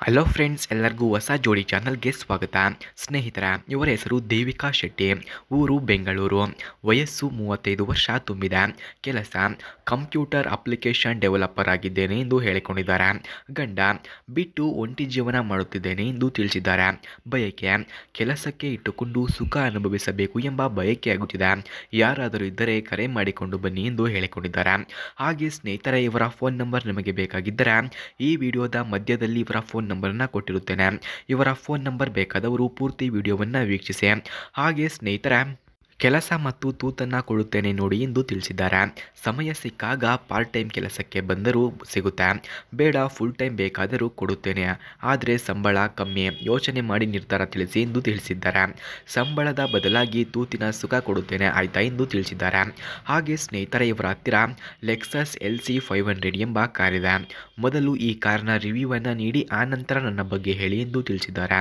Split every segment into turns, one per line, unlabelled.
Hello friends, ಎಲ್ಲರಿಗೂ ಹೊಸ ಜೋಡಿ ಚಾನಲ್ಗೆ ಸ್ವಾಗತ. ಸ್ನೇಹಿತರ, ಇವರ ಹೆಸರು ದೇವಿಕಾ ಶೆಟ್ಟಿ, ಊರು ಬೆಂಗಳೂರು, ವಯಸ್ಸು 35 ವರ್ಷ ತುಂಬಿದೆ. ಕೆಲಸ ಕಂಪ್ಯೂಟರ್ ಅಪ್ಲಿಕೇಶನ್ ಡೆವಲಪರ್ ಆಗಿದ್ದೇನೆ ಎಂದು ಹೇಳಿಕೊಂಡಿದ್ದಾರೆ. ಗಂಡ ಬಿಟ್ಟು ಒಂಟಿ ಜೀವನ ಮಾಡುತ್ತಿದ್ದೇನೆ ಎಂದು ತಿಳಿಸಿದ್ದಾರೆ. ಬಯಕೆ ಕೆಲಸಕ್ಕೆ ಇಟ್ಟುಕೊಂಡು ಸುಖ ಅನುಭವಿಸಬೇಕು ಎಂಬ ಬಯಕೆ ಆಗುತ್ತಿದೆ. ಯಾರಾದರೂ ಇದ್ದರೆ ಕರೆ ಮಾಡಿಕೊಂಡು ಬನ್ನಿ ಎಂದು ಹೇಳಿಕೊಂಡಿದ್ದಾರೆ. ಹಾಗೆ ಸ್ನೇಹಿತರೆ, ಇವರ ಫೋನ್ ನಂಬರ್ ನಿಮಗೆ ಬೇಕಾಗಿದ್ದರೆ ಈ ವಿಡಿಯೋದ ಮಧ್ಯದಲ್ಲಿ ಇವರ ಫೋನ್ ನಂಬರನ್ನು ಕೊಟ್ಟಿರುತ್ತೇನೆ. ಇವರ ಫೋನ್ ನಂಬರ್ ಬೇಕಾದವರು ಪೂರ್ತಿ ವಿಡಿಯೋವನ್ನು ವೀಕ್ಷಿಸಿ. ಹಾಗೆ ಸ್ನೇಹಿತರೆ, ಕೆಲಸ ಮತ್ತು ತೂತನ್ನು ಕೊಡುತ್ತೇನೆ ನೋಡಿ ಎಂದು ತಿಳಿಸಿದ್ದಾರೆ. ಸಮಯ ಸಿಕ್ಕಾಗ ಪಾರ್ಟ್ ಟೈಮ್ ಕೆಲಸಕ್ಕೆ ಬಂದರೂ ಸಿಗುತ್ತೆ, ಬೇಡ ಫುಲ್ ಟೈಮ್ ಬೇಕಾದರೂ ಕೊಡುತ್ತೇನೆ, ಆದರೆ ಸಂಬಳ ಕಮ್ಮಿ, ಯೋಚನೆ ಮಾಡಿ ನಿರ್ಧಾರ ತಿಳಿಸಿ ಎಂದು ತಿಳಿಸಿದ್ದಾರೆ. ಸಂಬಳದ ಬದಲಾಗಿ ತೂತಿನ ಸುಖ ಕೊಡುತ್ತೇನೆ ಆಯ್ತಾ ಎಂದು ತಿಳಿಸಿದ್ದಾರೆ. ಹಾಗೆ ಸ್ನೇಹಿತರೆ, ಇವರ ಹತ್ತಿರ ಲೆಕ್ಸಸ್ LC 500 ಎಂಬ ಕಾರಿದೆ. ಮೊದಲು ಈ ಕಾರ್ನ ರಿವ್ಯೂವನ್ನು ನೀಡಿ ಆನಂತರ ನನ್ನ ಬಗ್ಗೆ ಹೇಳಿ ಎಂದು ತಿಳಿಸಿದ್ದಾರೆ.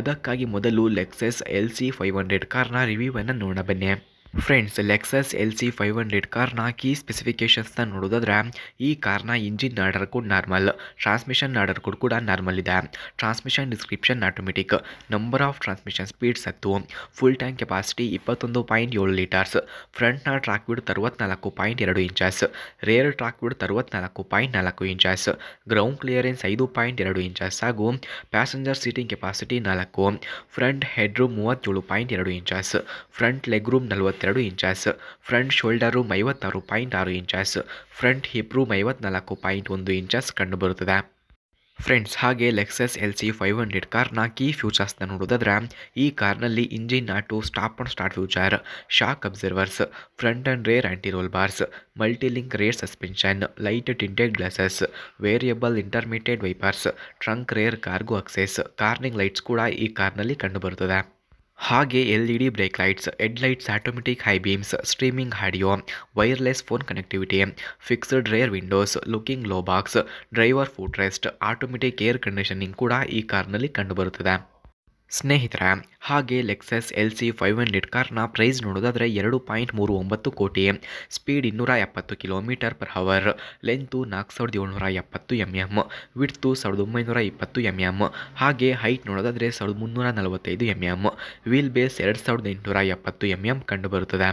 ಅದಕ್ಕಾಗಿ ಮೊದಲು ಲೆಕ್ಸಸ್ LC 500 ಕಾರ್ನ ರಿವ್ಯೂವನ್ನು ನೋಡೋಣ ಬನ್ನಿ. ಫ್ರೆಂಡ್ಸ್, ಲೆಕ್ಸಸ್ LC 500 ಕಾರ್ನ ಕೀ ಸ್ಪೆಸಿಫಿಕೇಷನ್ಸ್ನ ನೋಡೋದಾದ್ರೆ, ಈ ಕಾರ್ನ engine order code normal, transmission order code ಕೂಡ ನಾರ್ಮಲ್ ಇದೆ. Transmission description automatic, number of transmission speeds 10, full tank capacity 21.7 litres, ಫ್ರಂಟ್ನ track width 64.2 inches, rear track width 64.4 inches, ground clearance 5.2 inches ಹಾಗೂ passenger seating capacity 4, front head room 37.2 inches, front leg room 42 inches, front shoulder room 56.6 inches, front hip room 54.1 inches ಕಂಡುಬರುತ್ತದೆ. Friends, ಹಾಗೆ Lexus LC 500 ಕಾರ್ನ key ಫ್ಯೂಚರ್ಸ್ನ ನೋಡೋದಾದ್ರೆ, ಈ ಕಾರ್ನಲ್ಲಿ engine auto stop and start feature, shock absorbers, front and rear anti roll bars, multilink rear suspension, light tinted glasses, variable intermediate wipers, trunk rear cargo access, cornering lights ಕೂಡ ಈ ಕಾರ್ನಲ್ಲಿ ಕಂಡುಬರುತ್ತದೆ. ಹಾಗೆ LED brake lights, head lights, automatic high beams, streaming audio, wireless phone connectivity, fixed rear windows, locking glove box, driver foot rest, automatic air conditioning ಕೂಡ ಈ ಕಾರ್ನಲ್ಲಿ ಕಂಡುಬರುತ್ತದೆ. ಸ್ನೇಹಿತರೆ, ಹಾಗೆ ಲೆಕ್ಸಸ್ LC 500 ಕಾರ್ನ ಪ್ರೈಸ್ ನೋಡೋದಾದರೆ 2.39 ಕೋಟಿ, speed 270 km/h, length 4770 mm, width 1920 mm, ಹಾಗೆ ಹೈಟ್ ನೋಡೋದಾದರೆ 1345 mm, ವೀಲ್ ಬೇಸ್ 2870 mm ಕಂಡುಬರುತ್ತದೆ.